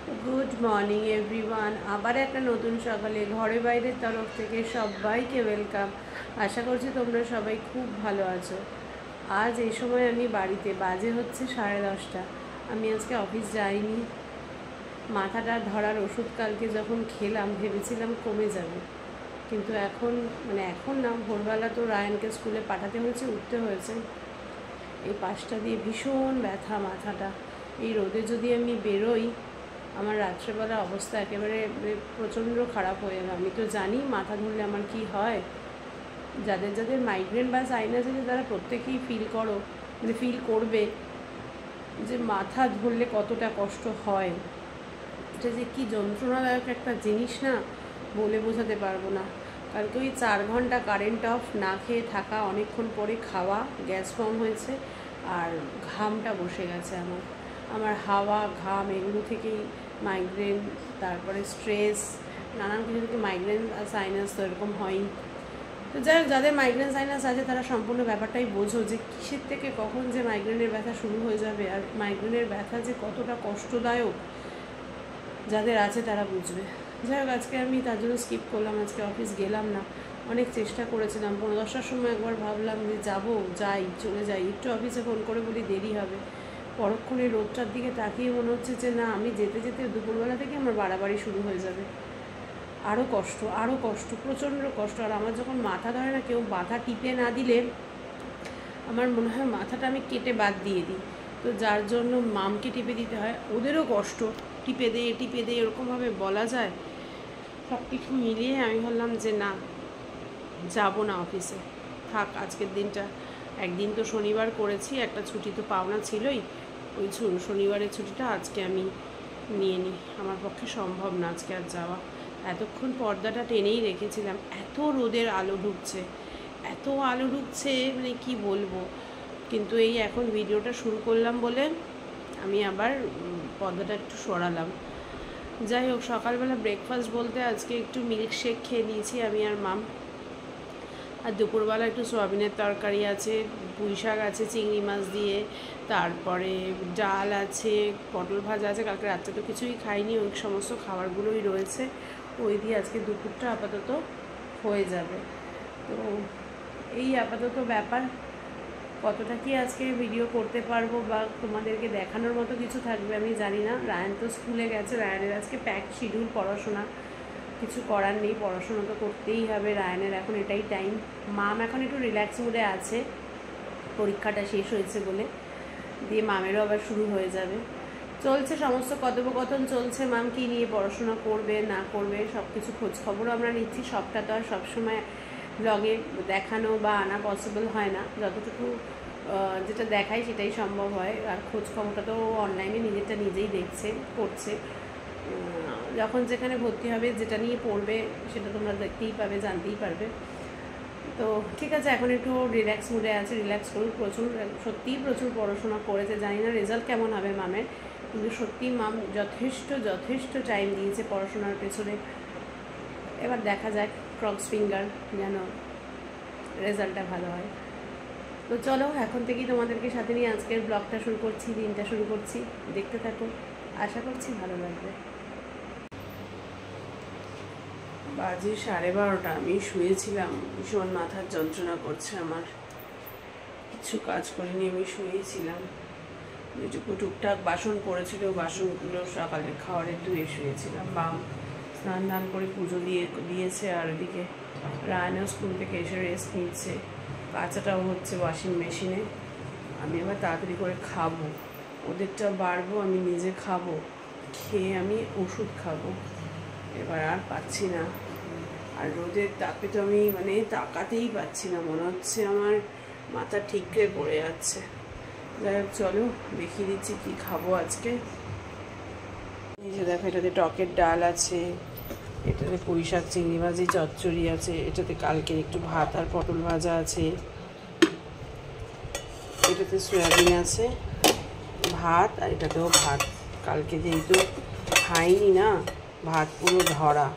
Good morning everyone आबार एक नतून सकाले घरे बाइरे तरफ थेके सबाइके वेलकाम। आशा करछि तोमरा सबाई खूब भालो आछो। आज এই সময় আমি বাড়িতে বাজে হচ্ছে 10:30। আমি আজকে অফিস যাইনি। মাথাটা ধরার ওষুধ কালকে যখন খেলাম ভেবেছিলাম কমে যাবে, কিন্তু এখন না, ভোরবেলা তো রায়ানকে স্কুলে পাঠাতে হয়েছে, উঠতে হয়েছে। এই পাশটা দিয়ে ভীষণ ব্যথা মাথাটা। এই রোদে যদি আমি বেরোই আমার রাত্রেবেলা অবস্থা একেবারে প্রচণ্ড খারাপ হয়ে যাবে। আমি তো জানি মাথা ধরলে আমার কি হয়। যাদের যাদের মাইগ্রেন বা সাইনাস আছে তারা প্রত্যেকেই ফিল করবে যে মাথা ধরলে কতটা কষ্ট হয়। এটা যে কী যন্ত্রণাদায়ক একটা জিনিস না, বলে বোঝাতে পারবো না। কালকে ওই 4 ঘন্টা কারেন্ট অফ না খেয়ে থাকা, অনেকক্ষণ পরে খাওয়া, গ্যাস ফর্ম হয়েছে আর ঘামটা বসে গেছে আমার হাওয়া ঘাম এগুলো থেকেই মাইগ্রেন, তারপরে স্ট্রেস, নানান কিছু থেকে মাইগ্রেন আর সাইনাস তো এরকম হয়ই। তো যাই হোক, যাদের মাইগ্রেন সাইনাস আছে তারা সম্পূর্ণ ব্যাপারটাই বোঝো যে কিসের থেকে কখন যে মাইগ্রেনের ব্যথা শুরু হয়ে যাবে, আর মাইগ্রেনের ব্যথা যে কতটা কষ্টদায়ক যাদের আছে তারা বুঝবে। যাই হোক, আজকে আমি তার জন্য স্কিপ করলাম, আজকে অফিস গেলাম না। অনেক চেষ্টা করেছিলাম, 10:30টার সময় একবার ভাবলাম যে চলে যাই, একটু অফিসে ফোন করে বলি দেরি হবে। পরক্ষণে রোদটার দিকে তাকিয়ে মনে হচ্ছে যে না, আমি যেতে যেতে দুপুরবেলা থেকে আমার বাড়াবাড়ি শুরু হয়ে যাবে। আরও কষ্ট, প্রচণ্ড কষ্ট। আর আমার যখন মাথা ধরে না, কেউ মাথা টিপে না দিলে আমার মনে হয় মাথাটা আমি কেটে বাদ দিয়ে দিই। তো যার জন্য মামকে টিপে দিতে হয়, ওদেরও কষ্ট, টিপে দে এরকমভাবে বলা যায়। সব কিছু মিলিয়ে আমি ভাবলাম যে না, যাবো না অফিসে, থাক আজকের দিনটা। একদিন তো শনিবার করেছি, একটা ছুটি তো পাওনা ছিলই, ওই শনিবারের ছুটিটা আজকে আমি নিয়ে নিই। আমার পক্ষে সম্ভব না আজকে আর যাওয়া। এতক্ষণ পর্দাটা টেনেই রেখেছিলাম, এত রোদের আলো ঢুকছে, মানে কি বলবো। কিন্তু এই এখন ভিডিওটা শুরু করলাম বলে আমি আবার পর্দাটা একটু সরালাম। যাই হোক, সকালবেলা ব্রেকফাস্ট বলতে আজকে একটু মিল্কশেক খেয়ে নিয়েছি আমি আর মাম। আর দুপুরবেলা একটু সোয়াবিনের তরকারি আছে, পুঁই শাক আছে চিংড়ি মাছ দিয়ে, তারপরে ডাল আছে, পটল ভাজা আছে। কালকে রাত্রে তো কিছুই খাইনি, ওই সমস্ত খাবারগুলোই রয়েছে, ওই দিয়ে আজকে দুপুরটা আপাতত হয়ে যাবে। তো এই আপাতত ব্যাপার। কতটা কি আজকে ভিডিও করতে পারবো বা তোমাদেরকে দেখানোর মতো কিছু থাকবে আমি জানি না। রায়ান তো স্কুলে গেছে, রায়ানের আজকে প্যাক শিডিউল পড়াশোনা, কিছু করার নেই, পড়াশোনা তো করতেই হবে। রায়ানের এখন এটাই টাইম। মাম এখন একটু রিল্যাক্স মুডে আছে, পরীক্ষাটা শেষ হয়েছে বলে, দিয়ে মামেরও আবার শুরু হয়ে যাবে। চলছে সমস্ত কথোপকথন চলছে, মাম কী নিয়ে পড়াশোনা করবে না করবে সব কিছু খোঁজখবরও আমরা নিচ্ছি। সবটা তো আর সবসময় ব্লগে দেখানো বা আনা পসিবল হয় না, যতটুকু যেটা দেখাই সেটাই সম্ভব হয়। আর খোঁজখবরটা তো অনলাইনে নিজেরটা নিজেই করছে। যখন যেখানে ভর্তি হবে, যেটা নিয়ে পড়বে সেটা তোমরা দেখতেই পাবে, জানতেই পারবে। তো ঠিক আছে, এখন একটু রিল্যাক্স মুডে আছে, রিল্যাক্স করুক। সত্যিই প্রচুর পড়াশোনা করেছে। জানি না রেজাল্ট কেমন হবে মামের, কিন্তু সত্যিই মাম যথেষ্ট টাইম দিয়েছে পড়াশোনার পেছনে। এবার দেখা যাক, ক্রস ফিঙ্গার যেন রেজাল্টটা ভালো হয়। তো চলো, এখন থেকেই তোমাদেরকে সাথে নিয়ে আজকের ব্লগটা শুরু করছি, দিনটা শুরু করছি। দেখতে থাকো, আশা করছি ভালো লাগবে। বাজে 12:30, আমি শুয়েছিলাম, ভীষণ মাথার যন্ত্রণা করছে আমার, কিছু কাজ করিনি, আমি শুয়েছিলাম। যেটুকু টুকটাক বাসন পড়েছিল, বাসনগুলো সকালে খাওয়ারে ধুয়ে শুয়েছিলাম। বাম স্নান দান করে পুজো দিয়েছে, আর ওদিকে রায়ানও স্কুল থেকে এসে রেস্ট নিচ্ছে, কাঁচাটাও হচ্ছে ওয়াশিং মেশিনে। আমি এবার তাড়াতাড়ি করে খাবো, ওদেরটা বাড়বো, আমি নিজে খাবো, খেয়ে আমি ওষুধ খাবো। এবার আর পাচ্ছি না, আর রোদের তাপে তো আমি তাকাতেই পাচ্ছি না, মনে হচ্ছে আমার মাথা ঠিকরে পড়ে যাচ্ছে। যাই হোক, চলো দেখিয়ে দিচ্ছি কি খাবো আজকে। এই যে দেখো, এটাতে টকের ডাল আছে, এটাতে পুঁই শাক চিংড়ি মাছ চচ্চড়ি আছে, এটাতে কালকে একটু ভাত আর পটল ভাজা আছে, এটাতে সয়াবিন আছে, ভাত, আর এটাতেও ভাত। কালকে যেহেতু খাইনি না, ভাত পুরো ধরা।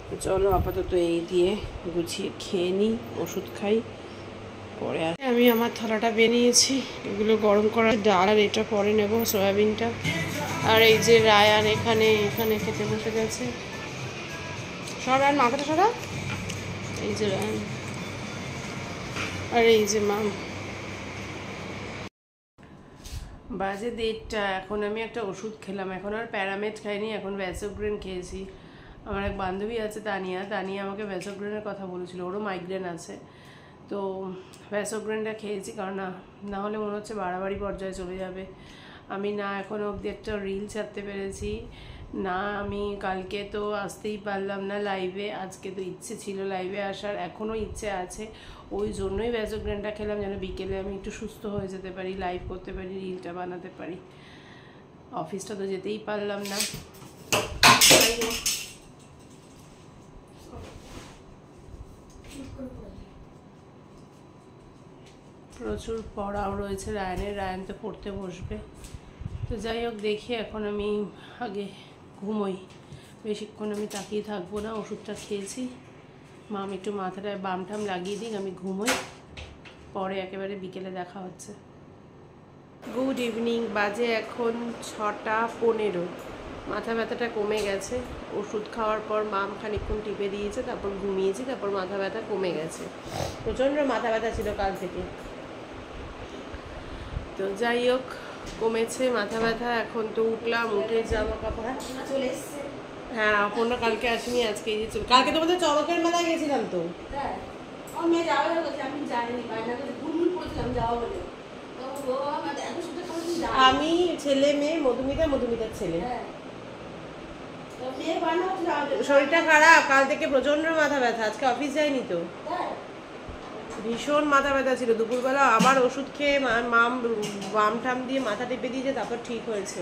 তো চলো আপাতত এই দিয়ে গুছিয়ে খেয়ে নিই, ওষুধ খাই, পরে আমি আমার থালাটা বেরিয়েছি, এগুলো গরম করার ডাল, আর এটা পরে নেব সয়াবিনটা। আর এই যে রায়ান এখানে খেতে বসে গেছে। সরান মাথাটা সরা। এই যে রায়ান আর এই যে মাম। বাজে 1:30। এখন আমি একটা ওষুধ খেলাম, এখন আর প্যারামেড খাইনি, এখন ভ্যাসোগ্রেন খেয়েছি। আমার এক বান্ধবী আছে তানিয়া আমাকে ভ্যাসোগ্রেনের কথা বলেছিল, ওরও মাইগ্রেন আছে, তো ভ্যাসোগ্রেনটা খেয়েছি, কারণ না হলে মনে হচ্ছে বাড়াবাড়ি পর্যায়ে চলে যাবে। আমি না এখনও অবধি একটা রিল ছাড়তে পেরেছি না, আমি কালকে তো আসতেই পারলাম না লাইভে, আজকে তো ইচ্ছে ছিল লাইভে আসার, এখনও ইচ্ছে আছে, ওই জন্যই ভ্যাসোগ্রেনটা খেলাম, যেন বিকেলে আমি একটু সুস্থ হয়ে যেতে পারি, লাইভ করতে পারি, রিলটা বানাতে পারি। অফিসটা তো যেতেই পারলাম না। প্রচুর পড়াও রয়েছে রায়ান তো পড়তে বসবে। তো যাই হোক, দেখি এখন আমি আগে ঘুমোই, বেশিক্ষণ আমি তাকিয়ে থাকবো না, ওষুধটা খেয়েছি, মাম একটু মাথাটায় বাম টাম লাগিয়ে দিক, আমি ঘুমোই, পরে একেবারে বিকেলে দেখা হচ্ছে। গুড ইভিনিং, বাজে এখন 6:15। মাথা ব্যথাটা কমে গেছে, ওষুধ খাওয়ার পর মাম খানিকক্ষণ টিপে দিয়েছে, তারপর ঘুমিয়েছি, তারপর মাথা ব্যথা কমে গেছে। প্রচণ্ড মাথা ব্যথা ছিল কাল থেকে, তো যাই হোক কমেছে মাথা ব্যথা। এখন তো উঠলাম, উঠে জামা কাপড় চলে এসছে। হ্যাঁ, অপর্ণা কালকে আসেনি, আজকে এই যে চলে। কালকে তোমাদের চমকের মেলায় গেছিলাম তো। আমি, ছেলে, মেয়ে, মধুমিতার ছেলে। শরীরটা খারাপ, কাল থেকে প্রচন্ড মাথা ব্যথা, আজকে অফিস যায়নি তো, ভীষণ মাথা ব্যথা ছিল। দুপুরবেলা আবার ওষুধ খেয়ে মাম বাম টাম দিয়ে মাথা টেপে দিয়েছে, তারপর ঠিক হয়েছে।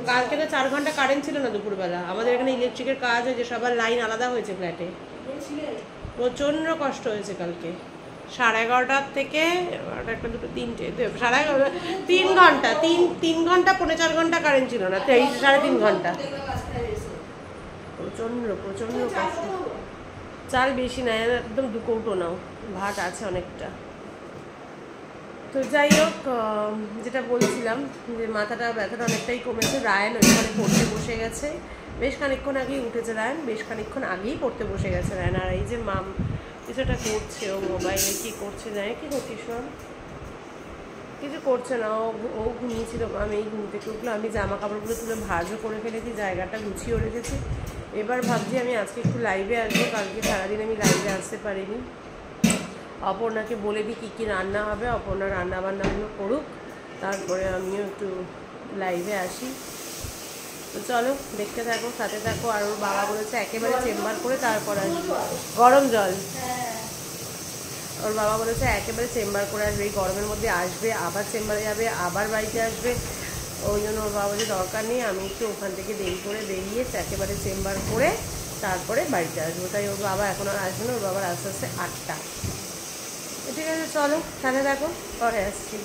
কালকে তো 4 ঘন্টা কারেন্ট ছিল না দুপুরবেলা, আমাদের এখানে ইলেকট্রিকের কাজ হয়েছে, সবার লাইন আলাদা হয়েছে ফ্ল্যাটে, প্রচন্ড কষ্ট হয়েছে কালকে। 11:30 থেকে 1টা 2টো 3টে 11:30, 3 ঘন্টা, 3 ঘন্টা 4.5 ঘন্টা কারেন্ট ছিল না, 3.5 ঘন্টা, প্রচন্ড কষ্ট। চাল বেশি নাই, একদম 2 কৌটো নাও, ভাত আছে অনেকটা। তো যাই হোক, যেটা বলছিলাম যে মাথাটা ব্যথাটা অনেকটাই কমেছে। রায়ান ওইখানে পড়তে বসে গেছে, বেশ খানিকক্ষণ আগেই উঠেছে রায়ান, বেশ খানিকক্ষণ আগেই পড়তে বসে গেছে রায়ান। আর এই যে মাম কিছুটা করছে, ও মোবাইলে কী করছে জানে, কি করছিস সব কিছু করছে না, ও ঘুমিয়েছিল। আমি এই ঘুম থেকে উঠলো, আমি জামা কাপড়গুলো তুলে ভাঁজও করে ফেলেছি, জায়গাটা গুছিয়েও রেখেছি। এবার ভাবছি আমি আজকে একটু লাইভে আসবো, কালকে সারাদিন আমি লাইভে আসতে পারিনি। অপর্ণাকে বলে দিই কী রান্না হবে, অপর্ণা রান্নাবান্নাগুলো করুক, তারপরে আমিও একটু লাইভে আসি। তো চলো দেখতে থাকো, সাথে থাকো। আর ওর বাবা বলেছে একেবারে চেম্বার করে তারপর আসবে, গরম জল, ওর বাবা বলেছে একেবারে চেম্বার করে আসবে, এই গরমের মধ্যে আসবে, আবার চেম্বারে যাবে, আবার বাড়িতে আসবে, ওই জন্য ওর বাবা বলছে দরকার নেই, আমি একটু ওখান থেকে দেরি করে বেরিয়ে একেবারে চেম্বার করে তারপরে বাড়িতে আসবো। তাই ওর বাবা এখন আর আসবে না, ওর বাবার আস্তে আস্তে 8টা। ঠিক আছে চলো সাথে থাকো, পরে আসছি।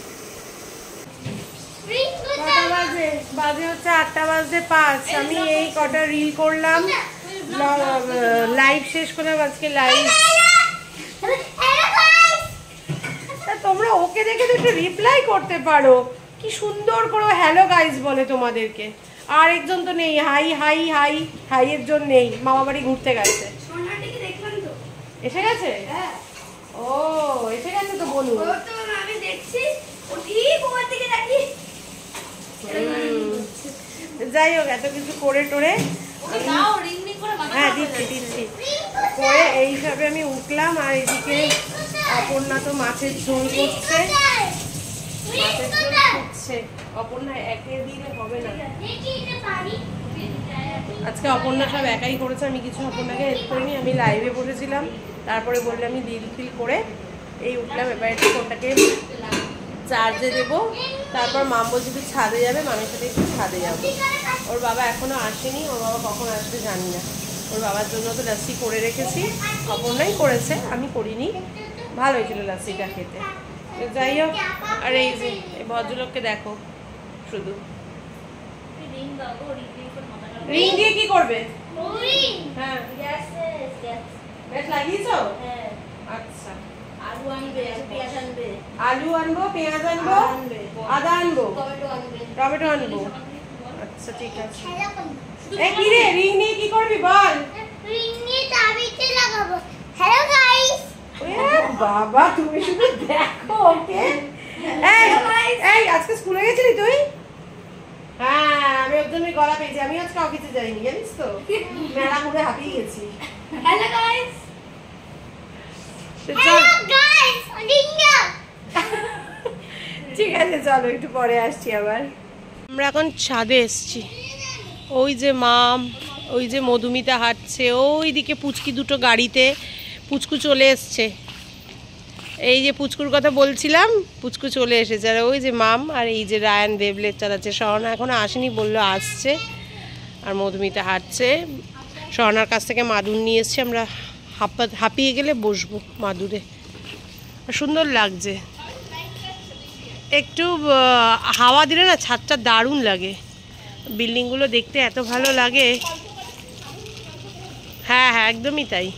কটা বাজে হচ্ছে 8:05। আমি এই কটা রিল করলাম, লাইভ শেষ করলাম আজকে লাইভ। তোমরা ওকে দেখে তো একটু রিপ্লাই করতে পারো, কি সুন্দর করে হ্যালো গাইস বলে তোমাদেরকে। আর একজন তো নেই, হাই হাই হাই হাই একজন নেই, মামা বাড়ি ঘুরতে গেছে। এসে গেছে? ও এসে গেছে তো বলুন। আমি দেখছি ও ঠিক ওর দিকে তাকিয়ে। যাই হোক, এত কিছু করে টোরে হ্যাঁ দিচ্ছি করে এইভাবে আমি উঠলাম। আর এদিকে অপর্ণা তো মাছের ঝোল করছে, মাছের ঝোল করছে। অপর্ণা একে দিলে হবে না, আজকে অপর্ণা সব একাই করেছে, আমি কিছু অপর্ণাকে হেল্প করিনি। আমি লাইভে বসেছিলাম, তারপরে বললে আমি রিল ফিল করে এই উঠলাম। এবার একটু ফোনটাকে চার্জে দেবো, তারপর মাম বলছে একটু ছাদে যাবে, মামের সাথে একটু ছাদে যাবো। ওর বাবা এখনও আসেনি, ওর বাবা কখন আসবে জানি না। ওর বাবার জন্য তো লাস্সি করে রেখেছি, অপর্ণাই করেছে, আমি করিনি। ভালো হয়েছিল লাস্সিটা খেতে। তো যাই হোক, আর এই যে এই ভদ্রলোককে দেখো, শুধু রিং দিয়ে কি করবে? হ্যাঁ গ্যাস লাগিয়েছো? আচ্ছা, আলু আনবো, পেঁয়াজ আনবো, আদা আনবো, টমেটো আনবো। আচ্ছা ঠিক আছে। এই কি রে, রিং নিয়ে কি করবি বল? রিং নিয়ে চাবিতে লাগাবো। Hello guys. বাবা তুমি শুধু দেখো ওকে। এই আজকে স্কুলে গেছিলি তুই? হ্যাঁ আমি ওর জন্যই গলা পেয়েছি। আমি আজকে অফিসে যাইনি জানিস তো, মেলা ঘুরে হাঁপিয়ে গেছি। Hello guys. Hello guys, ring দাও। ঠিক আছে চলো একটু পরে আসছি আবার। আমরা এখন ছাদে এসছি। ওই যে মাম, ওই যে মধুমিতা হাঁটছে, ওই দিকে পুচকি দুটো গাড়িতে। পুচকু চলে এসছে, এই যে পুচকুর কথা বলছিলাম, পুচকু চলে এসেছে। আর ওই যে মাম, আর এই যে রায়ান দেবলেট চালাচ্ছে। স্বর্ণা এখনো আসেনি, বললো আসছে। আর মধুমিতা হাঁটছে। স্বর্ণার কাছ থেকে মাদুর নিয়ে এসছে, আমরা হাঁপিয়ে গেলে বসবো মাদুরে। সুন্দর লাগছে, একটু হাওয়া দিলে না ছাদটা দারুণ লাগে। বিল্ডিংগুলো দেখতে এত ভালো লাগে। হ্যাঁ হ্যাঁ একদমই তাই,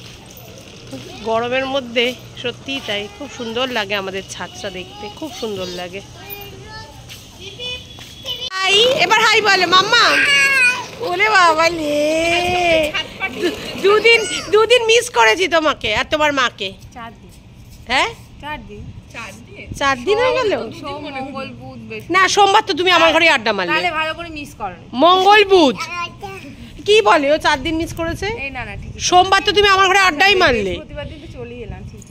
গরমের মধ্যে সত্যিই তাই। খুব সুন্দর লাগে আমাদের ছাদটা দেখতে, খুব সুন্দর লাগে। হাই, এবার হাই বলে মাম্মা। ওরে বাবা লে, দুদিন মিস করেছি তোমাকে আর তোমার মাকে। 4 দিন। হ্যাঁ 4 দিন। 4 দিন হয়ে গেল। সোম, মঙ্গল, বুধ, বৃহস্পতি। না সোমবার তো তুমি আমার ঘরে আড্ডা মারলে। তাহলে ভালো করে মিস করনি। মঙ্গল বুধ কি বলে, ও 4 দিন মিস করেছে। এই না ঠিক। সোমবার তো তুমি আমার ঘরে আড্ডাই মারলে। প্রতিবার দিন তো চলেই এলাম। ঠিক।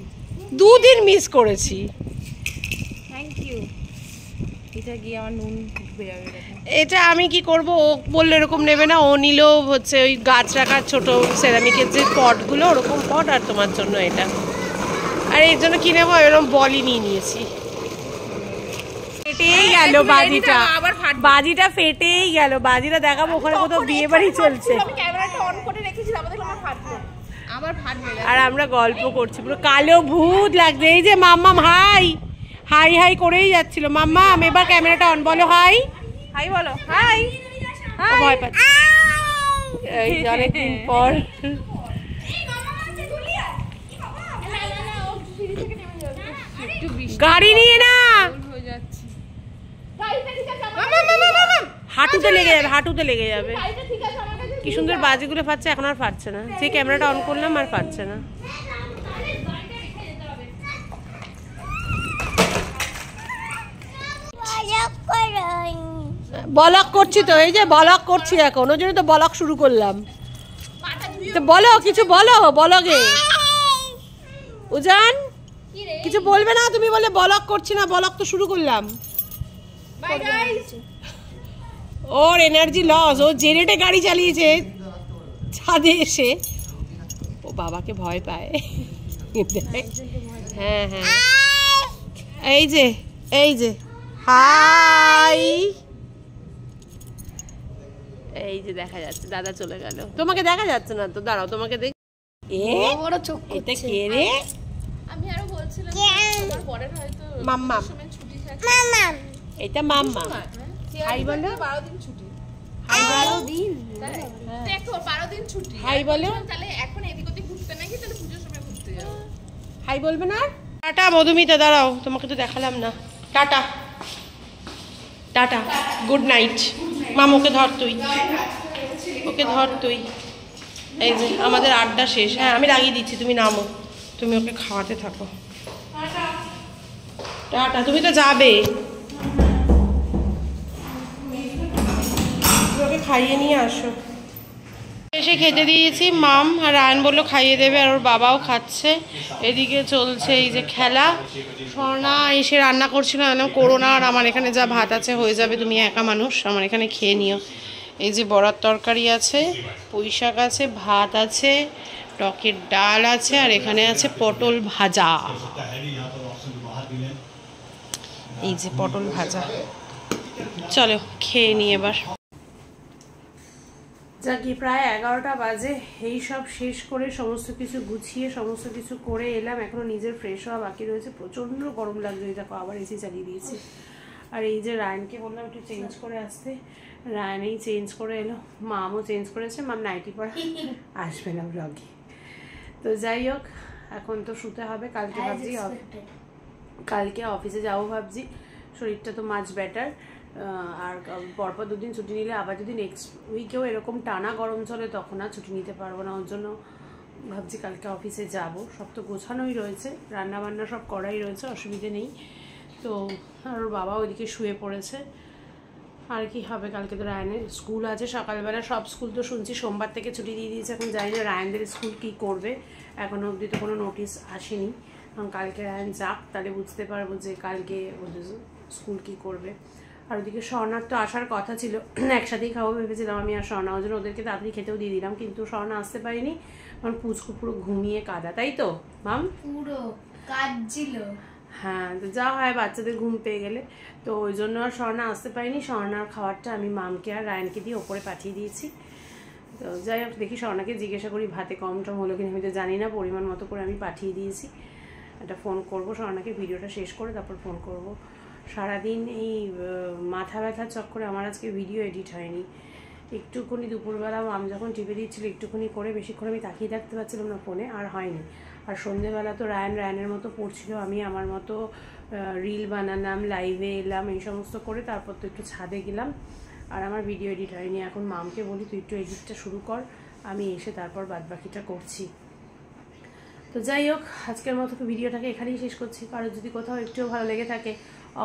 2 দিন মিস করেছি। Thank you. এটা গিয়ে আমার নুন ঢুকবে যাবে। এটা আমি কি করব, ও বললে এরকম নেবে না। ও নিল হচ্ছে ওই গাছ রাখার ছোট সেরামিকের যে পটগুলো, ওরকম পট। আর তোমার জন্য এটা, আর এর জন্য কি নেবো, এরকম বলই নিয়ে নিয়েছি। ফেটেই গেল বাজিটা, বাজিটা ফেটেই গেল। বাজিটা দেখাবো, ওখানে কোথাও বিয়ে বাড়ি চলছে। আমি ক্যামেরাটা অন করে রেখেছিলাম, আমাদের আমার ফাটবে। আবার ফাটবে। আর আমরা গল্প করছি, পুরো কালো ভূত লাগছে। এই যে মাম্মাম হাই হাই হাই করেই যাচ্ছিল। মাম্মাম এবার ক্যামেরাটা অন, বলো হাই। হাই বলো। হাই। ভয় পাচ্ছে, এই যে অনেকদিন পর। গাড়ি নিয়ে না, হাঁটুতে লেগে যাবে, হাঁটুতে লেগে যাবে। কি সুন্দর বাজিগুলো ফাটছে, এখন আর ফাটছে না। যে ক্যামেরাটা অন করলাম আর ফাটছে না। ব্লগ করছি তো, এই যে ব্লগ করছি এখন, ওই জন্য তো ব্লগ শুরু করলাম। তো বলো কিছু, বলো ব্লগে। উজান কিছু বলবে না তুমি? বলে ব্লগ করছি না, ব্লগ তো শুরু করলাম। ওর এনার্জি লস, ও জেনেটে গাড়ি চালিয়েছে ছাদে এসে। ও বাবাকে ভয় পায়। হ্যাঁ হ্যাঁ এই যে, এই যে হাই, এই যে দেখা যাচ্ছে দাদা চলে গেল। তোমাকে দেখা যাচ্ছে না তো, দাঁড়াও তোমাকে দেখ। বড় চোখ এটা কে রে? আমি আরো বলছিলাম তোমার পরের হয়তো মাম্মাম, ছুটি থাকে। মামা এটা মাম্মা। হাই বলো। 12 দিন ছুটি। হাই বলো। দেখো 12 দিন ছুটি। হাই বলো। তাহলে এখন এদিক ওদিক ঘুরতে নাকি, তাহলে পূজোর সময় ঘুরতে যাবো। হাই বলবে না? টাটা মধুমিতা, দাঁড়াও তোমাকে তো দেখালাম না। Tata tata, good night. Mum okay ধর তুই, ওকে ধর তুই। এই যে আমাদের আড্ডা শেষ। হ্যাঁ আমি লাগিয়ে দিচ্ছি, তুমি নামো, তুমি ওকে খাওয়াতে থাকো। টাটা, তুমি তো যাবে, ওকে খাইয়ে নিয়ে আসো। এসে খেতে দিয়েছি, মাম আর রায়ন বললো খাইয়ে দেবে, আর ওর বাবাও খাচ্ছে। এদিকে চলছে এই যে খেলা। স্বর্ণা এসে রান্না করছিল, করো না, আর আমার এখানে যা ভাত আছে হয়ে যাবে, তুমি একা মানুষ, আমার এখানে খেয়ে নিও। এই যে বড়ার তরকারি আছে, পুঁই শাক আছে, ভাত আছে, টকের ডাল আছে, আর এখানে আছে পটল ভাজা। এই যে পটল ভাজা, চলো খেয়ে নিই এবার। যাকে প্রায় 11টা বাজে। এই সব শেষ করে সমস্ত কিছু গুছিয়ে সমস্ত কিছু করে এলাম। এখনো নিজের ফ্রেশ হওয়া বাকি রয়েছে। প্রচণ্ড গরম লাগছে, দেখো আবার এসি চালিয়ে দিয়েছি। আর এই যে রায়নকে বললাম একটু চেঞ্জ করে আসতে, রায়নেই চেঞ্জ করে এলো। মামও চেঞ্জ করেছে, মাম নাইটি পরা আসবে না ব্লগে। তো যাই হোক, এখন তো শুতে হবে। কালকে ভাবছি কালকে অফিসে যাবো ভাবছি। শরীরটা তো মাছ বেটার। আর পরপর 2 দিন ছুটি নিলে আবার যদি নেক্সট উইকেও এরকম টানা গরম চলে তখন আর ছুটি নিতে পারবো না। ওর জন্য ভাবছি কালকে অফিসে যাব। সব তো গোছানোই রয়েছে, রান্নাবান্না সব করাই রয়েছে, অসুবিধে নেই। তো আর ওর বাবা ওইদিকে শুয়ে পড়েছে। আর কি হবে, কালকে তো রায়ানের স্কুল আছে সকালবেলা। সব স্কুল তো শুনছি সোমবার থেকে ছুটি দিয়ে দিয়েছে। এখন জানি না রায়ানদের স্কুল কী করবে, এখনও অবধি তো কোনো নোটিশ আসেনি। কারণ কালকে রায়ান যাক, তাহলে বুঝতে পারবো যে কালকে ওদের স্কুল কী করবে। আর ওদিকে স্বর্ণার তো আসার কথা ছিল, একসাথেই খাবো ভেবেছিলাম আমি আর স্বর্ণা। ওই জন্য ওদেরকে তাড়াতাড়ি খেতেও দিয়ে দিলাম, কিন্তু স্বর্ণা আসতে পারিনি কারণ পুচকু পুরো ঘুমিয়ে কাদা, তাই তো মাম? পুরো কাজ ছিল। হ্যাঁ, তো যা হয় বাচ্চাদের ঘুম পেয়ে গেলে, তো ওই জন্য আর স্বর্ণা আসতে পারিনি। স্বর্ণার খাবারটা আমি মামকে আর রায়ানকে দিয়ে ওপরে পাঠিয়ে দিয়েছি। তো যাই হোক, দেখি স্বর্ণাকে জিজ্ঞাসা করি ভাতে কম টম হলো কিনা, আমি তো জানি না। পরিমাণ মতো করে আমি পাঠিয়ে দিয়েছি। একটা ফোন করবো স্বর্ণাকে, ভিডিওটা শেষ করে তারপর ফোন করব। সারাদিন এই মাথা ব্যথার চক্করে আমার আজকে ভিডিও এডিট হয়নি। একটুখানি দুপুরবেলা মাম যখন টিপে দিচ্ছিল একটুখানি করে, বেশিক্ষণ আমি তাকিয়ে থাকতে পারছিলাম না ফোনে, আর হয়নি। আর সন্ধেবেলা তো রায়ানের মতো পড়ছিল, আমি আমার মতো রিল বানালাম, লাইভে এলাম, এই সমস্ত করে তারপর তো একটু ছাদে গেলাম, আর আমার ভিডিও এডিট হয়নি। এখন মামকে বলি তুই একটু এডিটটা শুরু কর, আমি এসে তারপর বাদবাকিটা করছি। তো যাই হোক, আজকের মতো ভিডিওটাকে এখানেই শেষ করছি। কারো যদি কোথাও একটুও ভালো লেগে থাকে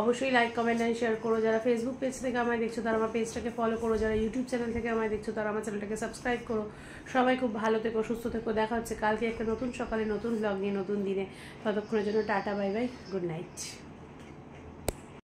অবশ্যই লাইক, কমেন্ট অ্যান্ড শেয়ার করো। যারা ফেসবুক পেজ থেকে আমায় দেখছো তারা আমার পেজটাকে ফলো করো, যারা ইউটিউব চ্যানেল থেকে আমায় দেখছো তারা আমার চ্যানেলটাকে সাবস্ক্রাইব করো। সবাই খুব ভালো থেকো, সুস্থ থেকো। দেখা হচ্ছে কালকে একটা নতুন সকালে নতুন ব্লগ নিয়ে নতুন দিনে। ততক্ষণের জন্য tata, bye bye, good night.